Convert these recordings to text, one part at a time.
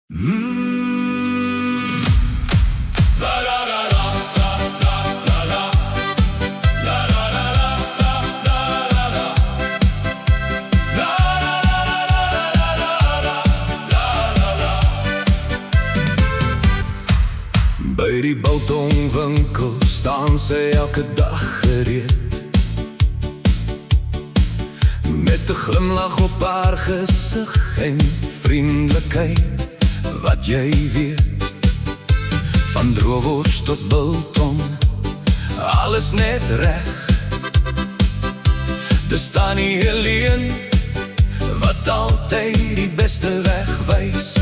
By die biltongwinkel staan sy elke dag gereed, met 'n glimlach op haar gesig en vriendelikheid. Wat jy weet, van droewors tot biltong, alles net reg. Dis Tannie Helene wat altyd die beste weg wys.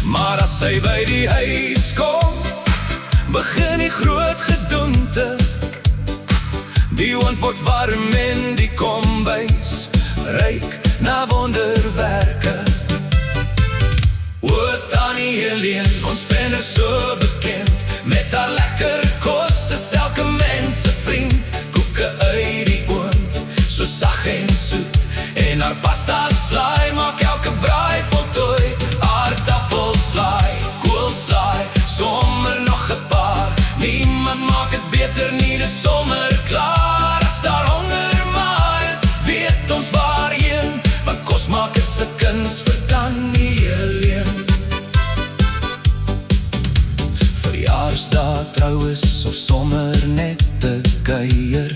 Maar as sy by die huis kom, begin die groot gedoente. Die oond word warm en die kombuis ruik na wonderwerke. O, Tannie Helene, ons ben so bekend, met haar lekker kos is elke mens se vriend. Koeke uit die oond, so sag en soet, en haar pasta slaai maak elke braai voltooi. Aardappelslaai, koolslaai, sommer nog 'n paar. Niemand maak het beter nie, dis sommer klaar. As daar honger maar is, weet ons waarheen, want kos maak is 'n kuns vir Tannie Helene. Verjaarsdag, troues of sommer net 'n kuier,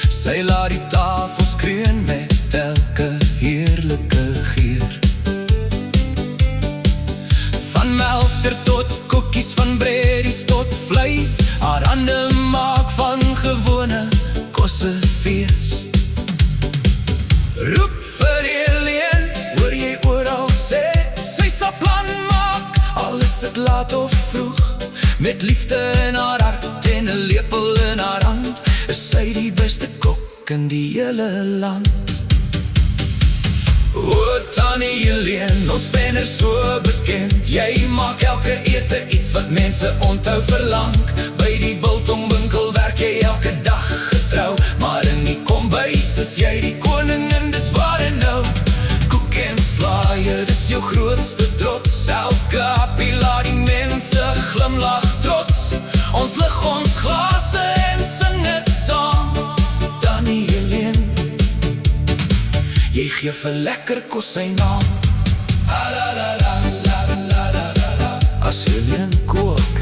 sy laat die tafels kreun met elke heerlike geur. Van melter tot koekies, van breadies tot vleis, haar hande maak van gewone kosse fees. Roep vir Helene, hoor jy oral sê, sy sal plan maak, al is het laat of vroeg. Met liefde in haar hart en 'n lepel in haar hand, is sy die beste kok in die hele land. O, Tannie Helene, ons ben so bekend, jy maak elke ete iets wat mense onthou verlang. By die biltongwinkel werk jy elke dag getrou, maar in die kombuis is jy die koning en dis waar en nou. Koek en slaaië, dis jou grootste trots, elke happie laat die mense glimlach trots. Ons lig ons glase en sing het saam. Tannie Helene, jy gee vir lekker kos sy naam. As Helene kook,